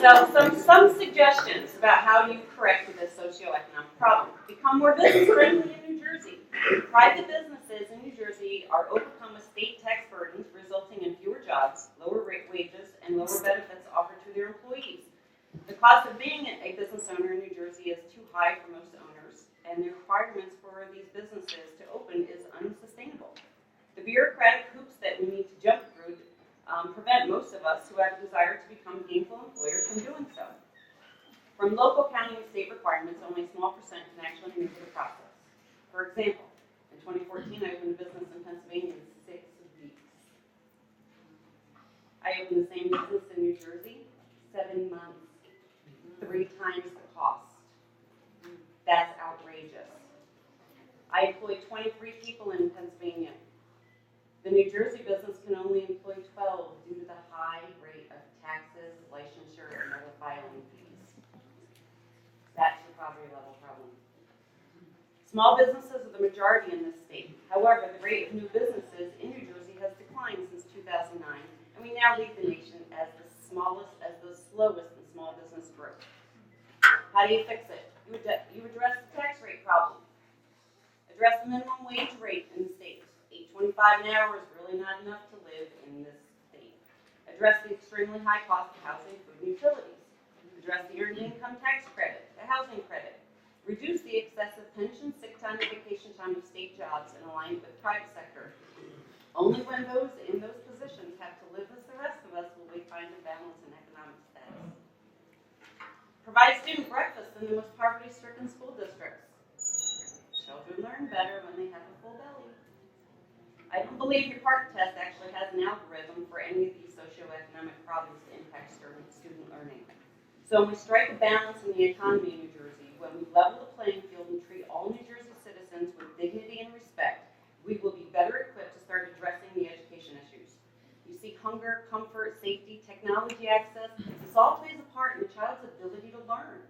So some suggestions about how you correct this socioeconomic problem. Become more business friendly in New Jersey. Private businesses in New Jersey are overcome with state tax burdens, resulting in fewer jobs, lower wages, and lower benefits offered to their employees. The cost of being a business owner in New Jersey is too high for most owners, and the requirements for these businesses to open is unsustainable. The bureaucratic hoops that we need to jump through prevent most of us who have a desire to become gainful employers from doing so. From local, county, and state requirements, only a small percent can actually move through the process. For example, in 2014, I opened a business in Pennsylvania in 6 weeks. I opened the same business in New Jersey, 7 months, 3 times the cost. That's outrageous. I employed 23 people in Pennsylvania. The New Jersey business can only employ 12 due to the high rate of taxes, licensure, and other filing fees. That's your poverty level problem. Small businesses are the majority in this state. However, the rate of new businesses in New Jersey has declined since 2009, and we now lead the nation as the slowest in small business growth. How do you fix it? You address the tax rate problem. Address the minimum wage rate in the state. $8.25 an hour is really not enough to live in this state. Address the extremely high cost of housing, food, and utilities. Address the earned income tax credit, the housing credit. Reduce the excessive pension, sick time, and vacation time of state jobs and align it with the private sector. Only when those in those positions have to live as the rest of us will we find a balance in economic status. Provide student breakfast in the most poverty-stricken school districts. Children learn better when they have a full belly. I don't believe your PARCC test actually has an algorithm for any of these socioeconomic problems to impact student learning. So when we strike a balance in the economy in New Jersey, when we level the playing field and treat all New Jersey citizens with dignity and respect, we will be better equipped to start addressing the education issues. You see hunger, comfort, safety, technology access, this all plays a part in a child's ability to learn.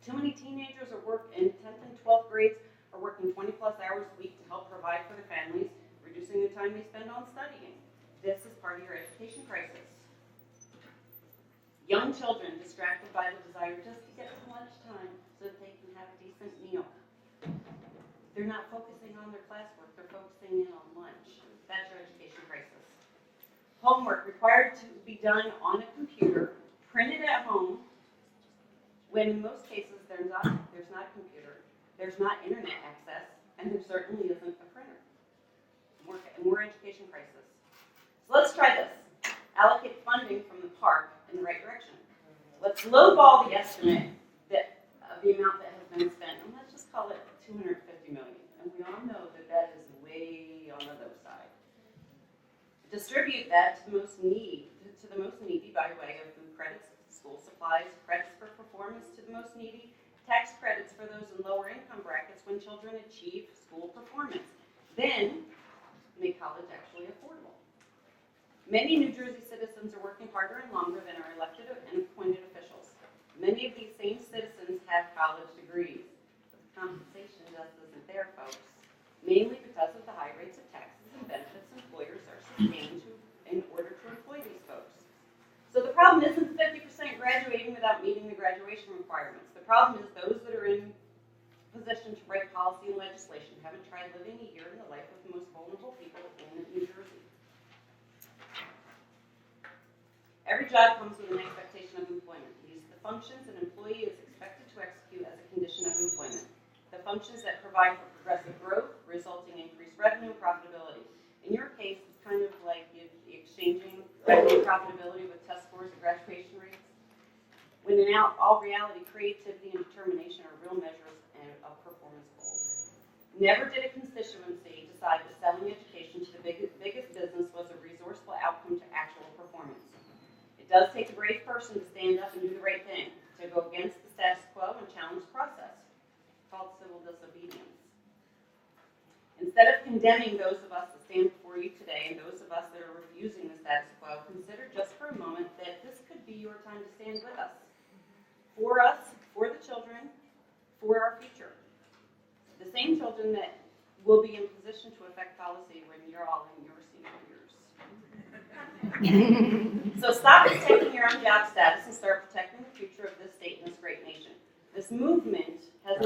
Too many teenagers are in 10th and 12th grades are working 20 plus hours a week to help provide for their families, reducing the time they spend on studying. This is part of your education crisis. Young children distracted by the desire just to get to lunchtime so that they can have a decent meal. They're not focusing on their classwork, they're focusing in on lunch. That's your education crisis. Homework required to be done on a computer, printed at home, when in most cases there's not a computer, there's not internet access, and there certainly isn't a printer. More education crisis. So let's try this. Allocate funding from the PARCC in the right direction. Let's lowball the estimate of the amount that has been spent, and let's just call it $250 million. And we all know that is way on the low side. Distribute that to the most needy by way of food credits, school supplies, credits for performance to the most needy, tax credits for those in lower income brackets when children achieve school performance. Then make college actually affordable. Many New Jersey citizens are working harder and longer than our elected and appointed officials. Many of these same citizens have college degrees, but the compensation just isn't there, folks, mainly because of the high rates of taxes and benefits employers are sustained in order to employ these folks. So the problem isn't 50% graduating without meeting the graduation requirements. The problem is those that are in position to write policy and legislation haven't tried living a year in the life of the most vulnerable people in New Jersey. Every job comes with an expectation of employment. These are the functions an employee is expected to execute as a condition of employment. The functions that provide for progressive growth, resulting in increased revenue and profitability. In your case, it's kind of like exchanging revenue and profitability with test scores and graduation rates. When in all reality, creativity and determination are real measures of performance goals. Never did a constituency decide that selling education to the biggest business was a resourceful outcome to actual performance. It does take a brave person to stand up and do the right thing, to go against the status quo and challenge the process. It's called civil disobedience. Instead of condemning those of us that stand before you today and those of us that are refusing the status quo, consider just for a moment that this could be your time to stand with us. For us, for the children, for our future. The same children that will be in position to affect policy when you're all in your senior years. So stop protecting your own job status and start protecting the future of this state and this great nation. This movement has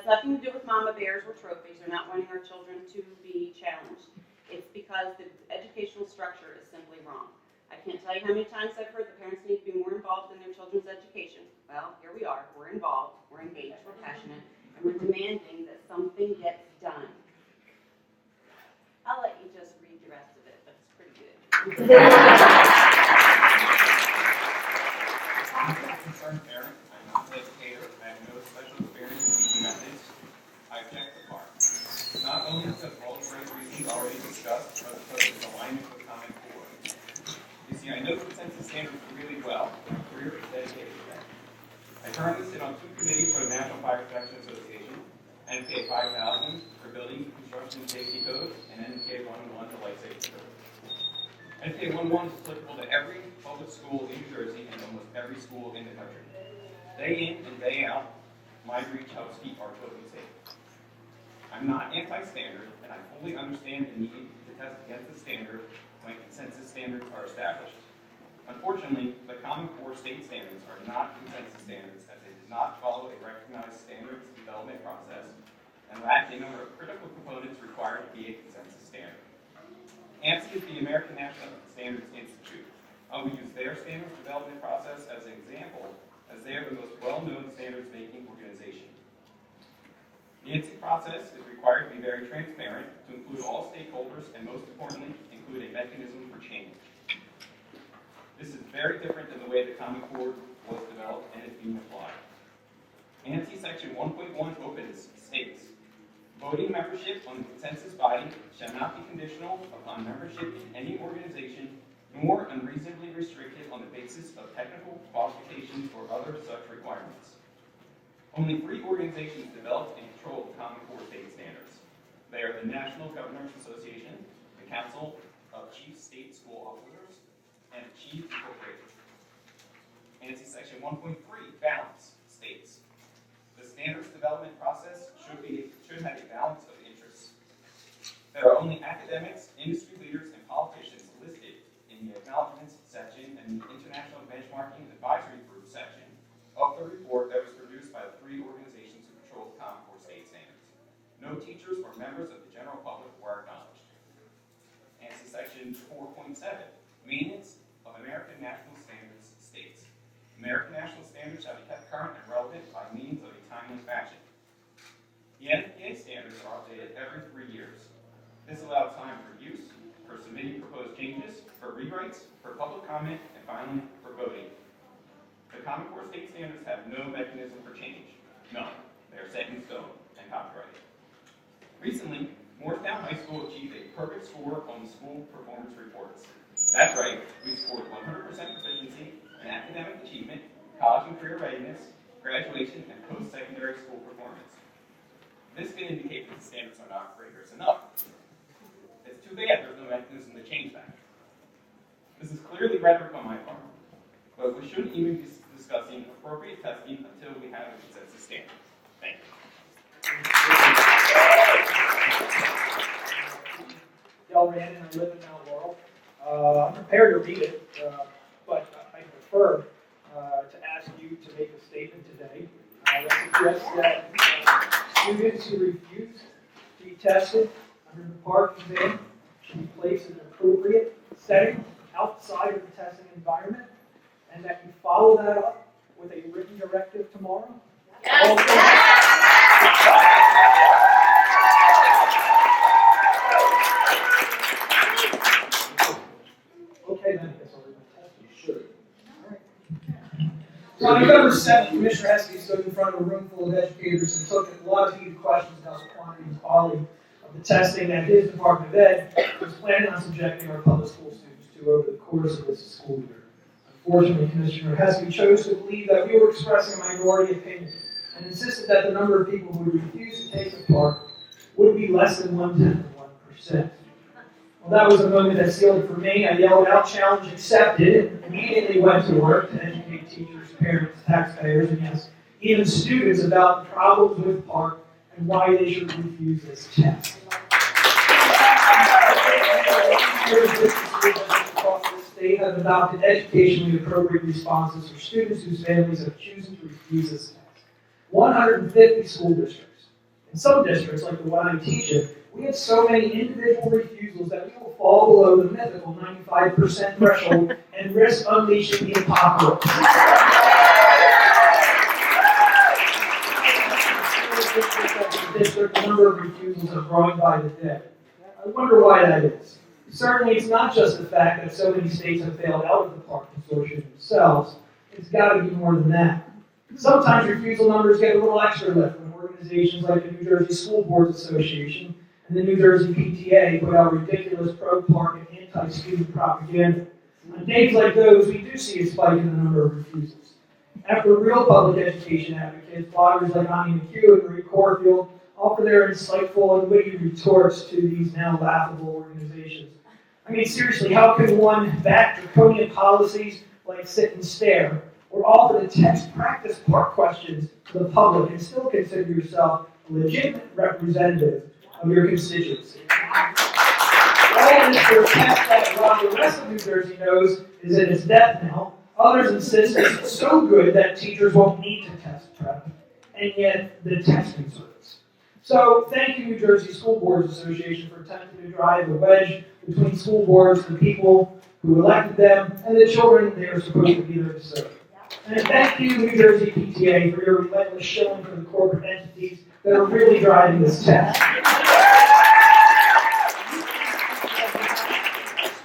nothing to do with mama bears or trophies or not wanting our children to be challenged. It's because the educational structure is simply wrong. I can't tell you how many times I've heard the parents need to be more involved in their children's education. Well, here we are. We're involved, we're engaged, we're passionate, and we're demanding that something gets done. I'll let you just read the rest of it, but it's pretty good. I'm a concerned parent. I'm not an educator. I have no special experience in teaching methods. I object to PARCC. Not only because of all the great reasons already discussed, but because of its alignment with Common Core. You see, I know consensus standards really well. My career is dedicated to them. I currently sit on 2 committees for the National Fire Protection Association, NFPA 5000 for Building Construction Safety Code, and NFPA 111 for Life Safety Code. NFPA 111 is applicable to every public school in New Jersey and almost every school in the country. Day in and day out, my breach helps keep our children safe. I'm not anti-standard, and I fully understand the need to test against the standard when consensus standards are established. Unfortunately, the Common Core state standards are not consensus standards, as they did not follow a recognized standards development process and lack a number of critical components required to be a consensus standard. ANSI is the American National Standards Institute. I will use their standards development process as an example, as they are the most well-known standards-making organization. The ANSI process is required to be very transparent, to include all stakeholders, and most importantly, include a mechanism for change. This is very different than the way the Common Core was developed and is being applied. ANSI Section 1.1 opens states, voting membership on the consensus body shall not be conditional upon membership in any organization, nor unreasonably restricted on the basis of technical qualifications or other such requirements. Only 3 organizations develop and control the Common Core state standards. They are the National Governors Association, the Council of Chief State School Officers, and Chief Incorporated. ANSI Section 1.3 balance states, the standards development process should have a balance of interests. There are only academics, industry leaders, and politicians listed in the acknowledgments section and the International Benchmarking Advisory Group section of the report that was produced by the 3 organizations who control the Common Core state standards. No teachers or members of the general public were acknowledged. ANSI Section 4.7, maintenance of American National Standards states, American National Standards shall be kept current and relevant by means of a timely fashion. The NFPA standards are updated every 3 years. This allows time for use, for submitting proposed changes, for rewrites, for public comment, and finally, for voting. The Common Core state standards have no mechanism for change. None. They are set in stone and copyrighted. Recently, Morristown High School achieved a perfect score on the school performance reports. That's right, we scored 100% proficiency in academic achievement, college and career readiness, graduation, and post-secondary school performance. This can indicate that the standards are not rigorous enough. It's too bad there's no mechanism to change that. This is clearly rhetoric on my part, but we shouldn't even be discussing appropriate testing until we have a consensus standard. Thank you. Del Rand, and I live in Mount Laurel. I'm prepared to read it, but I prefer to ask you to make a statement today that suggests that students who refuse to be tested under the PARCC ban should be placed in an appropriate setting outside of the testing environment, and that you follow that up with a written directive tomorrow. Yes. Okay, then I guess I'll read my test. You should. All right. So on November 7th, Commissioner Heskey stood in front of a room full of educators and took a lot of heated questions about the quantity and quality of the testing that his Department of Ed was planning on subjecting our public school students to over the course of this school year. Unfortunately, Commissioner Heskey chose to believe that we were expressing a minority opinion and insisted that the number of people who would refuse to take the PARCC would be less than 0.1%. Well, that was a moment that sealed it for me. I yelled out, challenge accepted, and immediately went to work to educate teachers, parents, taxpayers, and yes, even students about the problems with PARCC and why they should refuse this test. Across the state have adopted educationally appropriate responses for students whose families have chosen to refuse this test. 150 school districts. In some districts, like the one I teach in, we have so many individual refusals that we will fall below the mythical 95% threshold and risk unleashing the apocalypse. The number of refusals are growing by the day. I wonder why that is. Certainly, it's not just the fact that so many states have failed out of the PARCC consortium themselves. It's got to be more than that. Sometimes refusal numbers get a little extra lift when organizations like the New Jersey School Boards Association and the New Jersey PTA put out ridiculous pro-PARCC and anti-student propaganda. On days like those, we do see a spike in the number of refusals. After real public education advocates, bloggers like Ani McHugh and Marie Corfield offer their insightful and witty retorts to these now laughable organizations. I mean, seriously, how can one back draconian policies like sit and stare, or offer the text practice part questions to the public and still consider yourself a legitimate representative of your constituency? All this for a test that, while the rest of New Jersey knows is in its death knell, others insist it's so good that teachers won't need to test prep, and yet the testing service. So thank you, New Jersey School Boards Association, for attempting to drive a wedge between school boards, the people who elected them, and the children they are supposed to be there to serve. And thank you, New Jersey PTA, for your relentless showing for the corporate entities that are really driving this test.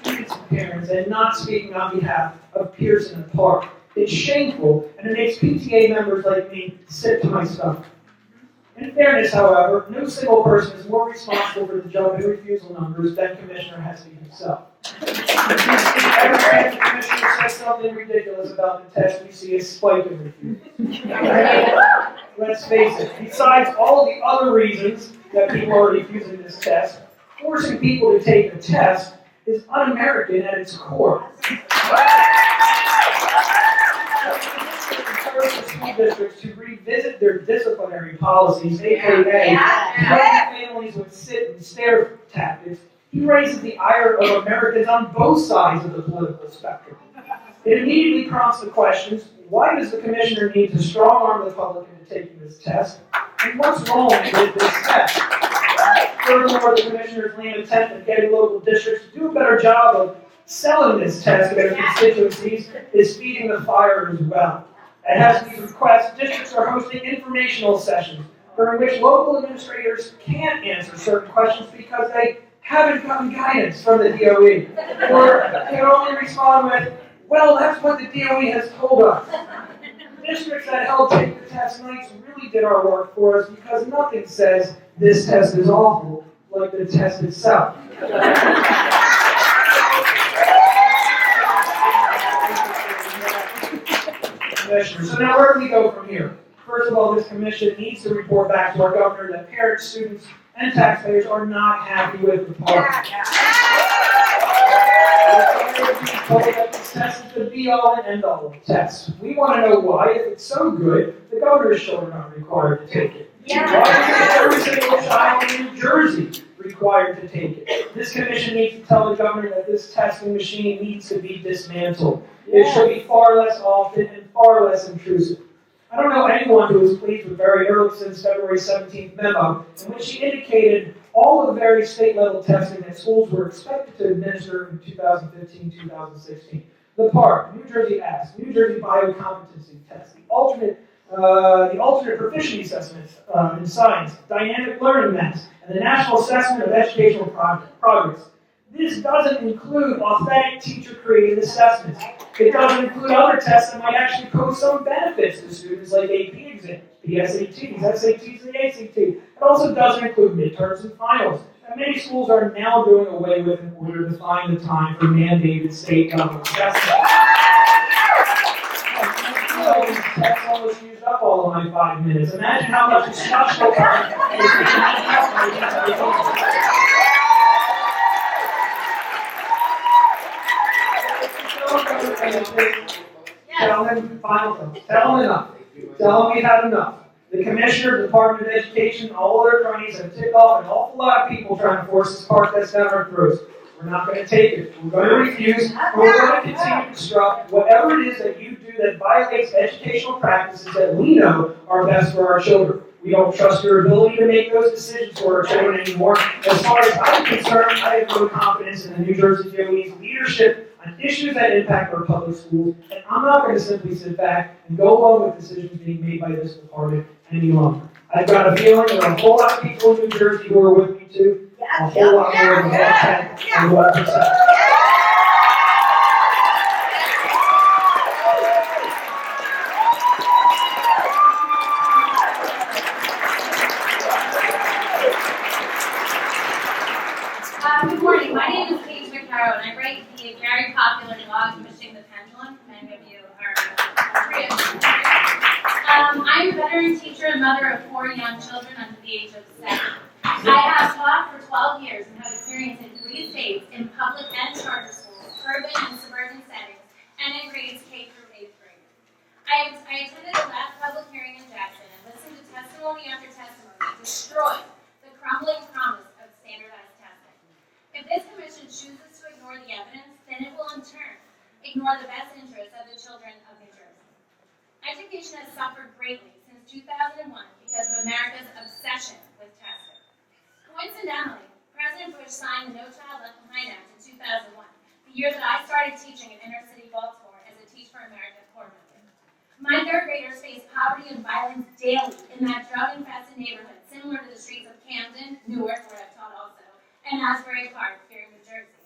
Students and parents, and not speaking on behalf of Pearson and Park. It's shameful, and it makes PTA members like me sick to my stomach. In fairness, however, no single person is more responsible for the jump in refusal numbers than Commissioner Heskey himself. Every time the Commissioner says something ridiculous about the test, we see a spike in refusals. Let's face it, besides all the other reasons that people are refusing this test, forcing people to take the test is un-American at its core. School districts to revisit their disciplinary policies, aka families with sit and stare tactics. He raises the ire of Americans on both sides of the political spectrum. It immediately prompts the questions: why does the commissioner need to strong-arm the public into taking this test? And what's wrong with this test? Furthermore, the commissioner's lame attempt at getting local districts to do a better job of selling this test to their constituencies is feeding the fire as well. At Heskey's request, districts are hosting informational sessions during which local administrators can't answer certain questions because they haven't gotten guidance from the DOE. Or they can only respond with, well, that's what the DOE has told us. Districts that held take the test nights really did our work for us because nothing says this test is awful like the test itself. So now where do we go from here? First of all, this commission needs to report back to our governor that parents, students, and taxpayers are not happy with the PARCC. We're told that this test is the be-all and end-all of tests. We want to know why, if it's so good, the governor's children aren't required to take it. Why is every single child in New Jersey required to take it? This commission needs to tell the governor that this testing machine needs to be dismantled. It should be far less often and far less intrusive. I don't know anyone who was pleased with Barry Ehrlichson's February 17th memo, in which he indicated all of the various state-level testing that schools were expected to administer in 2015-2016. The PARCC, New Jersey ASK, New Jersey Biocompetency Test, the alternate proficiency assessments in science, dynamic learning maps, and the National Assessment of Educational Progress. This doesn't include authentic teacher-created assessments. It doesn't include other tests that might actually pose some benefits to students like AP exams, the SATs, SATs, and the ACT. It also doesn't include midterms and finals that many schools are now doing away with in order to find the time for mandated state-level assessment. These tests almost used up all of my 5 minutes. Imagine how much instructional time is Tell him enough. Tell him we've had enough. The Commissioner, the Department of Education, and all their cronies have ticked off an awful lot of people trying to force this PARCC test down our throats. We're not going to take it. We're going to refuse. We're going to continue to disrupt whatever it is that you do that violates educational practices that we know are best for our children. We don't trust your ability to make those decisions for our children anymore. As far as I'm concerned, I have no confidence in the New Jersey DOE's leadership on issues that impact our public schools, and I'm not going to simply sit back and go along with decisions being made by this department any longer. I've got a feeling there are a whole lot of people in New Jersey who are with me too, a whole lot more than 1% and 1%. Good morning. My name is Paige McCarroll, and I write the very popular blog, Pushing the Pendulum. Many of you are familiar. I'm a veteran teacher and mother of 4 young children under the age of 7. I have taught for 12 years and have experience in 3 states in public and charter schools, urban and suburban settings, and in grades K through 8th grade. I attended the last public hearing in Jackson and listened to testimony after testimony that destroyed the crumbling promise of standardized testing. If this commission chooses to ignore the evidence, then it will in turn ignore the best interests of the children of New Jersey. Education has suffered greatly since 2001 because of America's obsession with testing. Coincidentally, President Bush signed the No Child Left Behind Act in 2001, the year that I started teaching in inner-city Baltimore as a Teach for America coordinator. My 3rd graders face poverty and violence daily in that drug-infested neighborhood, similar to the streets of Camden, Newark, where I've taught also, and Asbury Park here in New Jersey.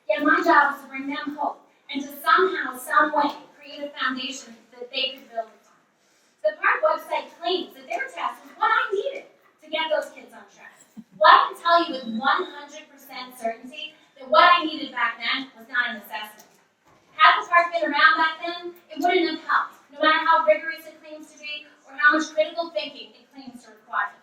Yet my job was to bring them hope and to somehow, some way, create a foundation that they could build upon. The PARCC website claims that their test was what I needed to get those kids on track. Well, I can tell you with 100% certainty that what I needed back then was not an assessment. Had the PARCC been around back then, it wouldn't have helped, no matter how rigorous it claims to be or how much critical thinking it claims to require.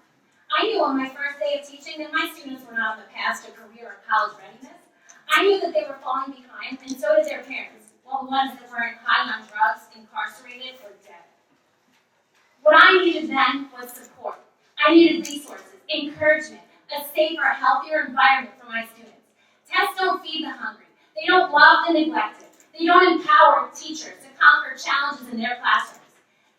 I knew on my first day of teaching that my students were not on the path to career or college readiness. I knew that they were falling behind, and so did their parents, while the ones that weren't high on drugs, incarcerated, or dead. What I needed then was support. I needed resources, encouragement, a safer, healthier environment for my students. Tests don't feed the hungry. They don't love the neglected. They don't empower teachers to conquer challenges in their classrooms.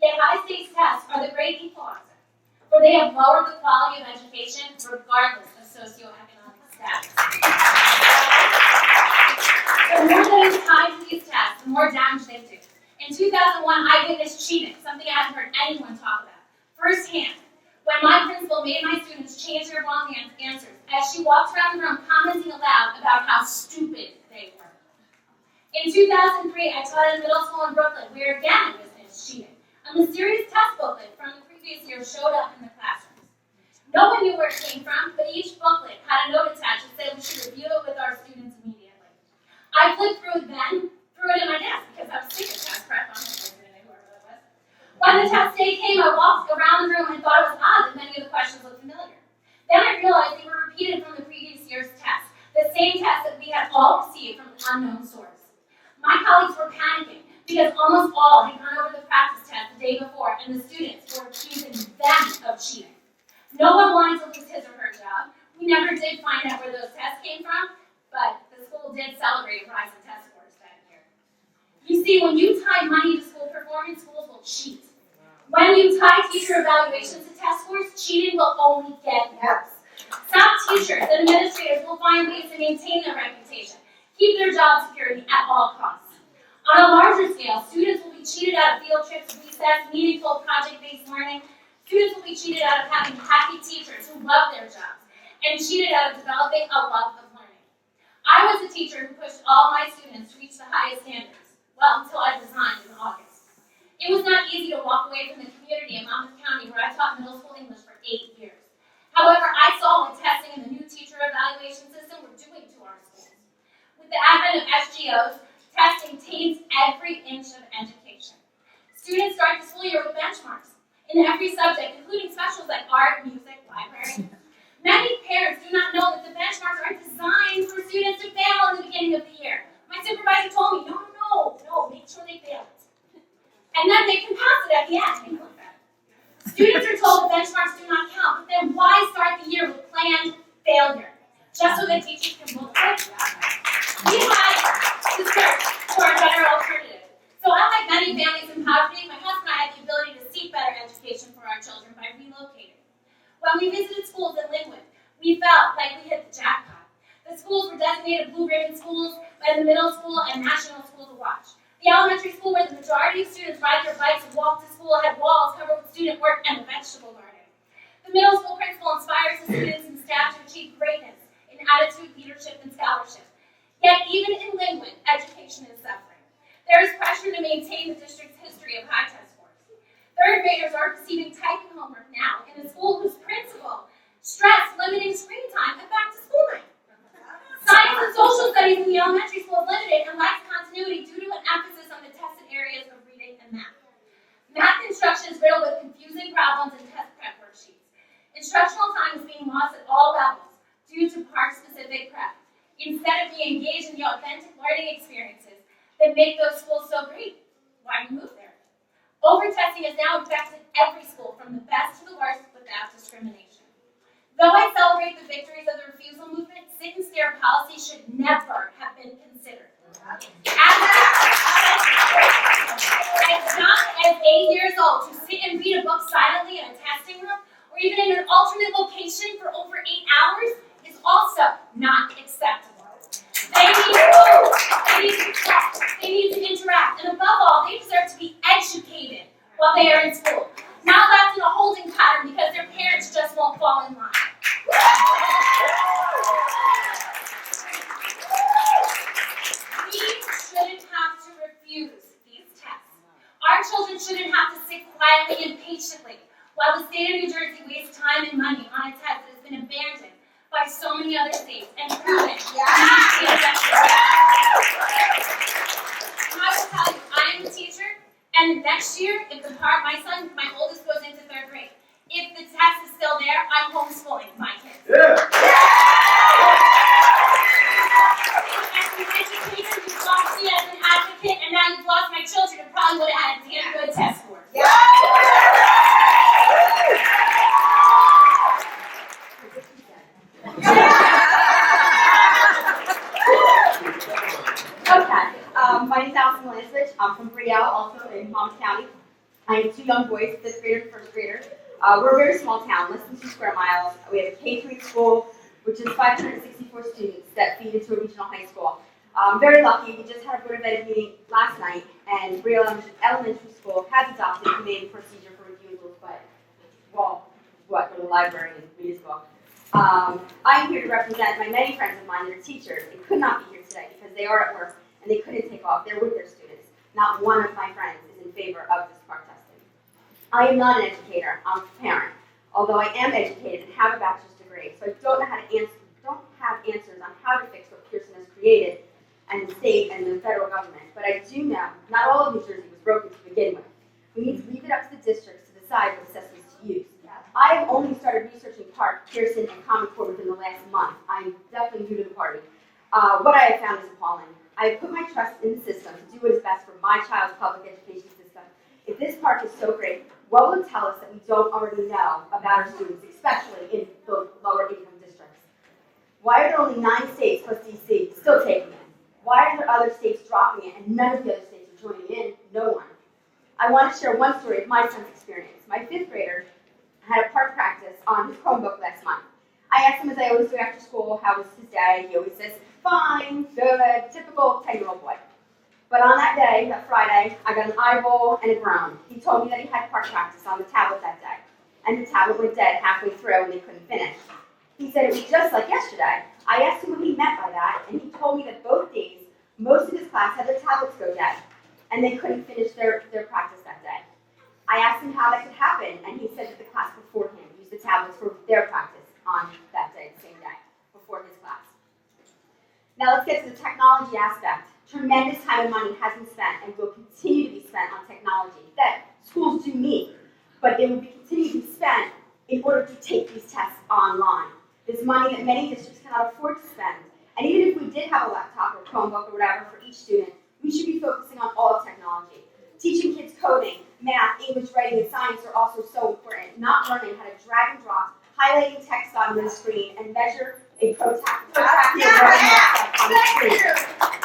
Yet high-stakes tests are the great equalizer, for they have lowered the quality of education regardless of socioeconomic status. The more that is tied to these tests, the more damage they do. In 2001, I witnessed cheating, something I haven't heard anyone talk about, firsthand, when my principal made my students change their wrong answers as she walked around the room commenting aloud about how stupid they were. In 2003, I taught at a middle school in Brooklyn, where again I witnessed cheating. A mysterious test booklet from the previous year showed up in the classrooms. No one knew where it came from, but each booklet had a note attached that said we should review it with our students immediately. I flipped through it then, threw it in my desk because I was sick of test prep. I'm not going to know whoever that was. When the test day came, I walked around the room and thought it was odd that many of the questions looked familiar. Then I realized they were repeated from the previous year's test, the same test that we had all received from an unknown source. My colleagues were panicking because almost all had gone over the practice test the day before, and the students were accusing them of cheating. No one wanted to lose his or her job. We never did find out where those tests came from, but the school did celebrate a rise in test scores that year. You see, when you tie money to school performance, schools will cheat. When you tie teacher evaluations to test scores, cheating will only get worse. Some teachers and administrators will find ways to maintain their reputation, keep their job security at all costs. On a larger scale, students will be cheated out of field trips, recess, meaningful project-based learning. Students will be cheated out of having happy teachers who love their jobs, and cheated out of developing a love of learning. I was a teacher who pushed all my students to reach the highest standards, well, until I resigned in August. It was not easy to walk away from the community in Monmouth County where I taught middle school English for 8 years. However, I saw what testing and the new teacher evaluation system were doing to our schools. With the advent of SGOs, testing taints every inch of education. Students start the school year with benchmarks in every subject, including specials like art, music, library. Many parents do not know that the benchmarks are designed for students to fail in the beginning of the year. My supervisor told me, no, make sure they fail it. And then they can pass it at the end. Students are told the benchmarks do not count, but then why start the year with planned failure? Just so that teachers can look good? had to search for a better alternative. So unlike many families in poverty, my husband and I had the ability to seek better education for our children by relocating. When we visited schools in Linwood, we felt like we hit the jackpot. The schools were designated blue ribbon schools by the middle school and national school to watch. The elementary school where the majority of students ride their bikes and walk to school had walls covered with student work and vegetable garden. The middle school principal inspires the students and staff to achieve greatness in attitude, leadership, and scholarship. Yet even in Linwood, education is suffering. There is pressure to maintain the district's history of high test scores. Third graders are receiving typing homework now in a school whose principal stressed limiting screen time and back to school night. Science and social studies in the elementary school is limited and lacks continuity due to an emphasis on the tested areas of reading and math. Math instruction is riddled with confusing problems and test prep worksheets. Instructional time is being lost at all levels due to PARCC-specific prep, instead of being engaged in the authentic learning experiences that make those schools so great. Why move there? Over-testing has now infected every school, from the best to the worst, without discrimination. Though I celebrate the victories of the refusal movement, sit and stare policy should never have been considered. As young as 8 years old, to sit and read a book silently in a testing room, or even in an alternate location for over 8 hours, is also not acceptable. They need to move, they need to talk, they need to interact, and above all, they deserve to be educated while they are in school, not left in a holding pattern because their parents just won't fall in line. We shouldn't have to refuse these tests. Our children shouldn't have to sit quietly and patiently while the state of New Jersey wastes time and money on a test that has been abandoned by so many other states and proven to be effective. I will tell you, I am a teacher, and next year, if my oldest goes into 3rd grade, if the test is still there, I'm homeschooling my kids. Yeah. As an educator, you've lost me as an advocate, and now you've lost my children who probably would have had a damn good test score. Okay, my name is Allison Lansvich. I'm from Brielle, also in Palm County. I have 2 young boys, 5th grader and 1st grader. We're a very small town, less than 2 square miles. We have a K-3 school, which is 564 students that feed into a regional high school. Very lucky, we just had a Board of Ed meeting last night, and Brielle Elementary School has adopted humane procedure for refusals, but, well, what, go to the library and read his book. I'm here to represent my many friends of mine that are teachers and could not be here today because they are at work and they couldn't take off. They're with their students. Not one of my friends is in favor of this PARCC testing. I am not an educator. I'm a parent, although I am educated and have a bachelor's degree, so I don't have answers on how to fix what Pearson has created and the state and the federal government. But I do know not all of New Jersey was broken to begin with. We need to leave it up to the districts to decide what assessments to use. I have only started researching PARCC, Pearson, and Common Core within the last month. I'm definitely new to the party. What I have found is appalling. I have put my trust in the system to do what is best for my child's public education system. If this PARCC is so great, what will it tell us that we don't already know about our students, especially in the lower income districts? Why are there only 9 states plus DC still taking it? Why are there other states dropping it and none of the other states are joining in? No one. I want to share one story of my son's experience. My 5th grader had a PARCC practice on his Chromebook last month. I asked him, as I always do after school, how was his day? He always says, fine, good, typical 10-year-old boy. But on that day, that Friday, I got an eyeball and a groan. He told me that he had PARCC practice on the tablet that day, and the tablet went dead halfway through and they couldn't finish. He said it was just like yesterday. I asked him what he meant by that, and he told me that both days, most of his class had their tablets go dead, and they couldn't finish their practice that day. I asked him how that could happen, and he said that the class before him used the tablets for their practice on that day, the same day, before his class. Now let's get to the technology aspect. Tremendous time and money has been spent and will continue to be spent on technology that schools do need, but it will continue to be spent in order to take these tests online. This money that many districts cannot afford to spend. And even if we did have a laptop or Chromebook or whatever for each student, we should be focusing on all technology. Teaching kids coding, math, English, writing, and science are also so important. Not learning how to drag and drop, highlighting text on the screen, and measure a protracted writing on the screen.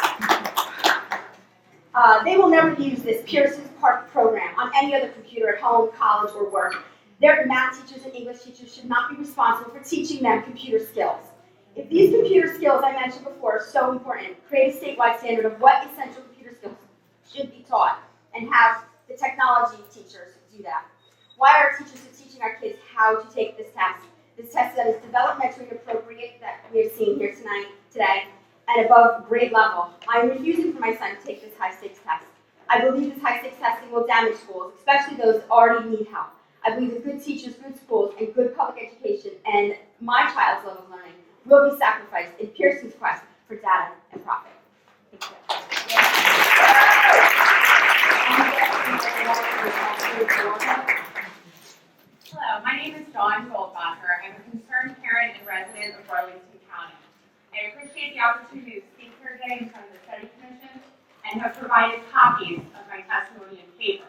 They will never use this Pearson's PARCC program on any other computer at home, college, or work. Their math teachers and English teachers should not be responsible for teaching them computer skills. If these computer skills I mentioned before are so important, create a statewide standard of what essential computer skills should be taught, and have the technology teachers do that. Why are teachers teaching our kids how to take this test? This test that is developmentally appropriate, that we have seen here today, and above grade level. I am refusing for my son to take this high-stakes test. I believe this high-stakes testing will damage schools, especially those that already need help. I believe that good teachers, good schools, and good public education, and my child's love of learning, will be sacrificed in Pearson's quest for data and profit. Thank you. Hello, my name is Dawn Goldbacher. I'm a concerned parent and resident of Burlington County. I appreciate the opportunity to speak here today in front of the study commission and have provided copies of my testimony in paper.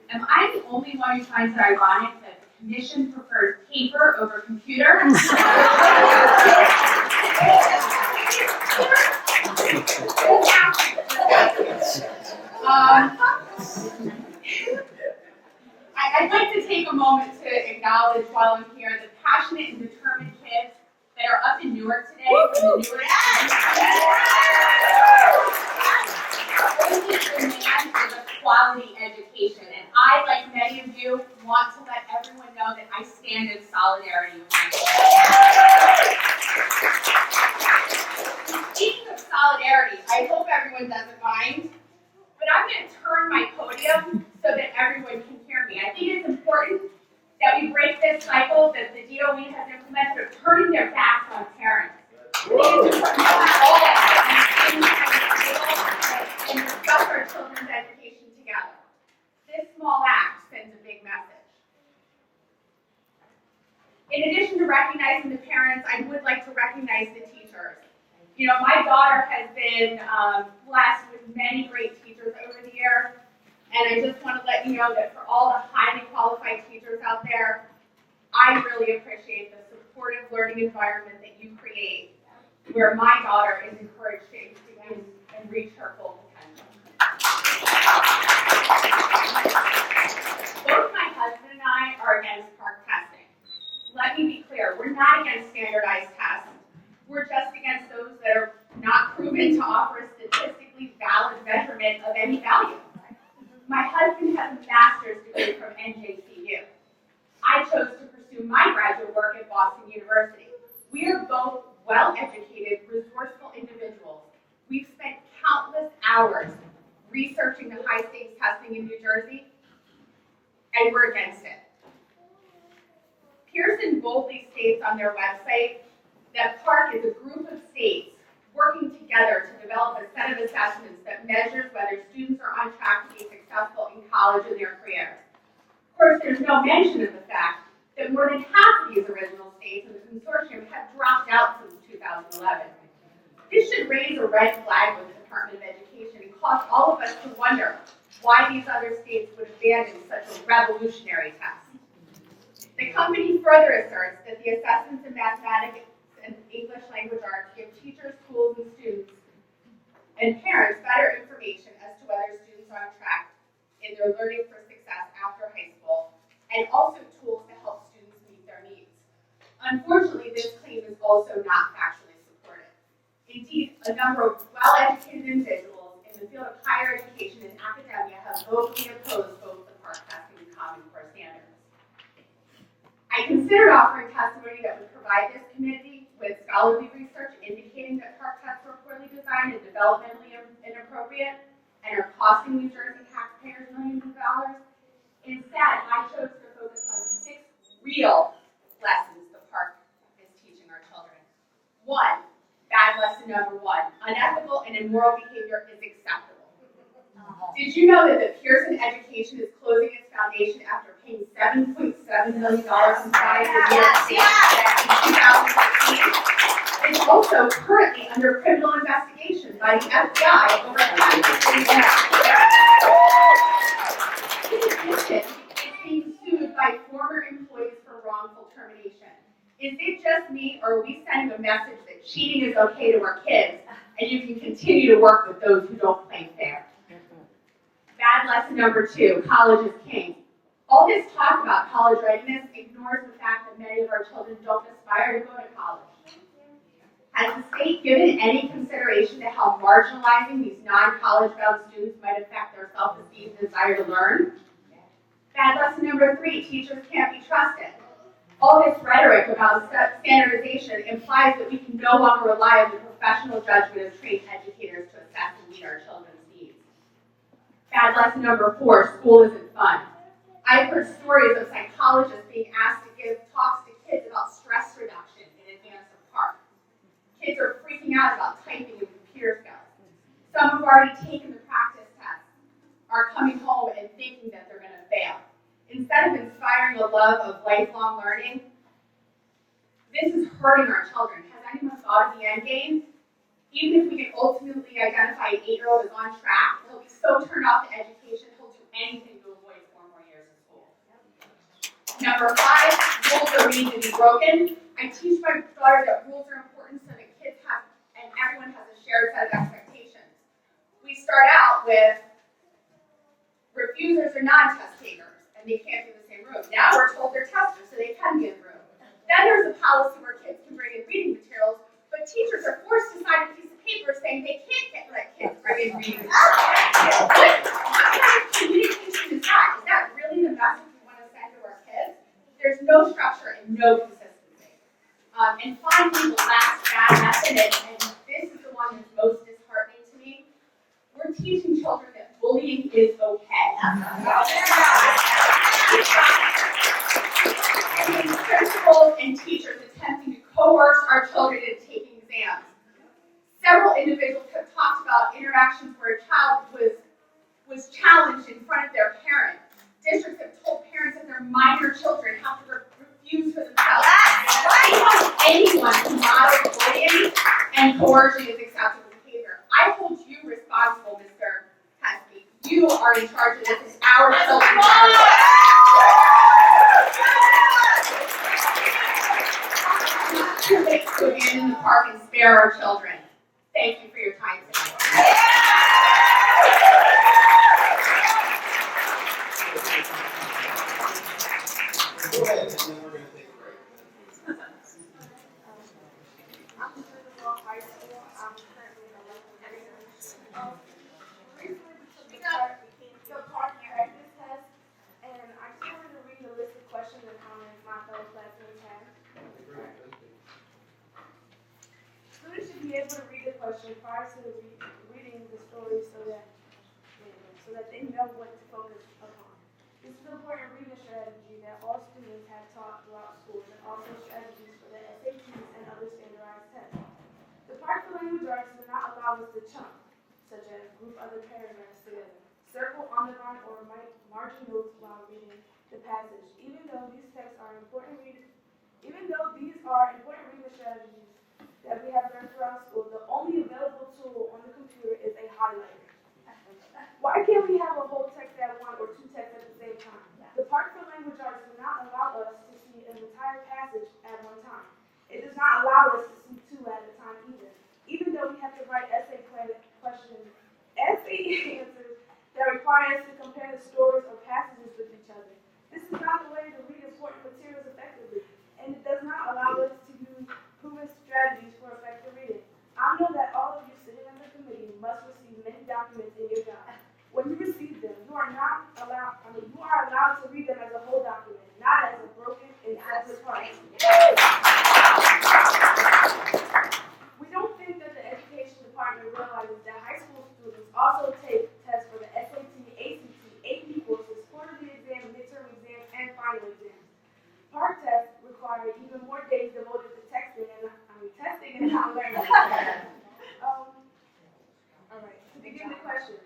Am I the only one who finds it ironic that the commission prefers paper over computer? I'd like to take a moment to acknowledge while I'm here the passionate and determined kids that are up in Newark today from the Newark demand for the quality education. And I, like many of you, want to let everyone know that I stand in solidarity with my kids. Speaking of solidarity, I hope everyone doesn't mind, but I'm going to turn my podium so that everyone can hear me. I think it's important that we break this cycle that the DOE has implemented of turning their backs on parents. We need to put all and discuss our children's education together. This small act sends a big message. In addition to recognizing the parents, I would like to recognize the teachers. You know, my daughter has been blessed with many great teachers over the years. And I just want to let you know that for all the highly qualified teachers out there, I really appreciate the supportive learning environment that you create where my daughter is encouraged to experience and reach her full potential. Both my husband and I are against PARCC testing. Let me be clear, we're not against standardized tests. We're just against those that are not proven to offer a statistically valid measurement of any value. My husband has a master's degree from NJCU. I chose to pursue my graduate work at Boston University. We are both well-educated, resourceful individuals. We've spent countless hours researching the high-stakes testing in New Jersey, and we're against it. Pearson boldly states on their website that PARCC is a group of states working together to develop a set of assessments that measures whether students are on track to be successful in college and their careers. Of course, there's no mention of the fact that more than half of these original states in the consortium have dropped out since 2011. This should raise a red flag with the Department of Education and cause all of us to wonder why these other states would abandon such a revolutionary test. The company further asserts that the assessments in mathematics and English language arts give teachers, schools, and students and parents better information as to whether students are on track in their learning for success after high school, and also tools to help students meet their needs. Unfortunately, this claim is also not factually supported. Indeed, a number of well-educated individuals in the field of higher education and academia have vocally opposed both the PARCC testing and Common Core standards. I considered offering testimony that would provide this committee with scholarly research indicating that PARCC tests were poorly designed and developmentally inappropriate and are costing New Jersey taxpayers millions of dollars. Instead, I chose to focus on 6 real lessons the PARCC is teaching our children. 1, bad lesson number 1, unethical and immoral behavior is acceptable. Did you know that the Pearson education is closing its foundation after paying $7.7 million in fines in New York State in 2014? It's also currently under criminal investigation by the FBI over In addition, it's being sued by former employees for wrongful termination. Is it just me, or are we sending a message that cheating is okay to our kids, and you can continue to work with those who don't play fair? Bad lesson number 2, college is king. All this talk about college readiness ignores the fact that many of our children don't aspire to go to college. Has the state given any consideration to how marginalizing these non-college bound students might affect their self-esteem and desire to learn? Bad lesson number 3, teachers can't be trusted. All this rhetoric about standardization implies that we can no longer rely on the professional judgment of trained educators to assess and meet our children's needs. Bad lesson number 4, school isn't fun. I've heard stories of psychologists being asked to give talks to kids about stress reduction in advance of PARCC. Kids are freaking out about typing and computer skills. Some have already taken the practice test, are coming home and thinking that they're going to fail. Instead of inspiring a love of lifelong learning, this is hurting our children. Has anyone thought of the end game? Even if we can ultimately identify an 8-year-old as on track, he'll be so turned off to education, he'll do anything to avoid 4 more years of school. Number 5, rules are made to be broken. I teach my daughter that rules are important so that kids have, and everyone has a shared set of expectations. We start out with refusers or non-test takers, and they can't be in the same room. Now we're told they're testers, so they can be in the room. Then there's a policy where kids can bring in reading materials, but teachers are forced to sign a piece of paper saying they can't let kids bring in reading materials. What kind of communication is that? Is that really the message we want to send to our kids? There's no structure and no consistency. And finally, the last bad lesson, and this is the one that's most disheartening to me, we're teaching children that bullying is okay. Principals and teachers attempting to coerce our children into taking exams. Several individuals have talked about interactions where a child was challenged in front of their parent. Districts have told parents that their minor children have to refuse for themselves. Anyone who models bullying and coercion is acceptable behavior. I hold you responsible, Mr. Pesky. You are in charge of this. It's our children. To abandon the park and spare our children. Thank you for your time today. Go ahead, and then we're going to take a break. I'm in high school. I'm currently in 11th grade. Recently we took the PARCC practice test, and I just wanted to read a list of questions and comments my fellow classmates had. Students should be able to read the question prior to reading the story so that they know what to focus upon. This is an important reading strategy that all students have taught throughout school, and also strategies for the SATs and other standardized tests. The PARCC language arts do not allow us to chunk, such as group other paragraphs together, circle, underline, or margin notes while reading the passage. Even though these are important reading strategies that we have learned throughout school, the only available tool on the computer is a highlighter. Why can't we have a whole text at one or 2 texts at the same time? The PARCC language arts do not allow us to see an entire passage at one time. It does not allow us to see 2 at a time either. Even though we have to write essay answers that require us to compare the stories or passages with each other. This is not the way to read important materials effectively, and it does not allow us to use proven strategies for effective reading. I know that all of you sitting in the committee must receive many documents in your job. When you receive them, you are allowed to read them as a whole document, not as a broken and separate parts. We don't think that the education department realizes that high school students also take tests for the SAT, ACT, AP courses, quarterly exams, midterm exams, and final exams. PARCC tests require even more days devoted to testing and not learning. All right, to begin the question,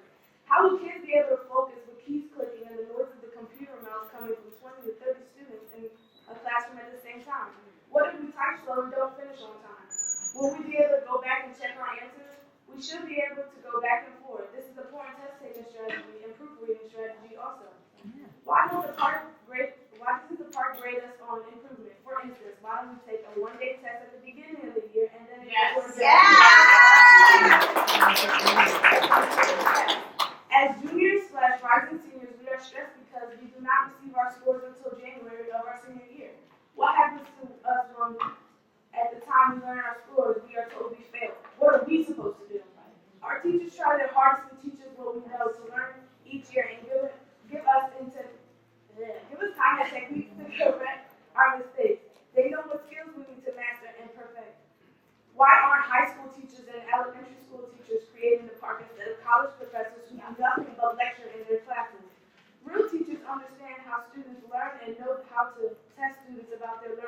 how will kids be able to focus with keys clicking and the noise of the computer mouse coming from 20 to 30 students in a classroom at the same time? What if we type slow and don't finish on time? Will we be able to go back and check our answers? We should be able to go back and forth. This is an important test-taking strategy and proofreading strategy also. Why doesn't the PARCC grade us on improvement? For instance, why don't we take a 1-day test at the beginning of the year and then as juniors/rising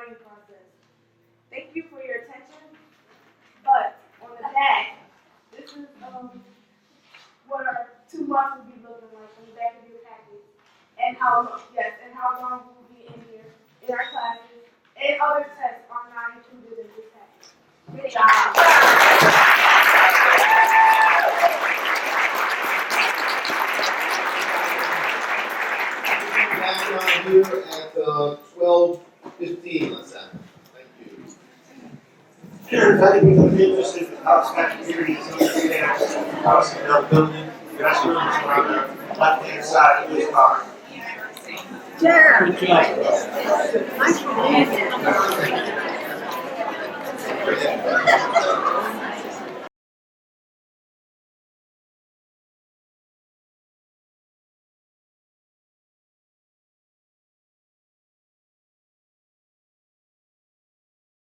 learning process. Thank you for your attention, but on the back, this is what our 2 months will be looking like on the back of your package, and how long we will be in here, in our classes, and other tests are not included in this package. Good job. Back around here at 12:15, let's say. Thank you. Sure, if anyone's interested in how staff community is understanding house in our building, that's really on the left-hand side of this car.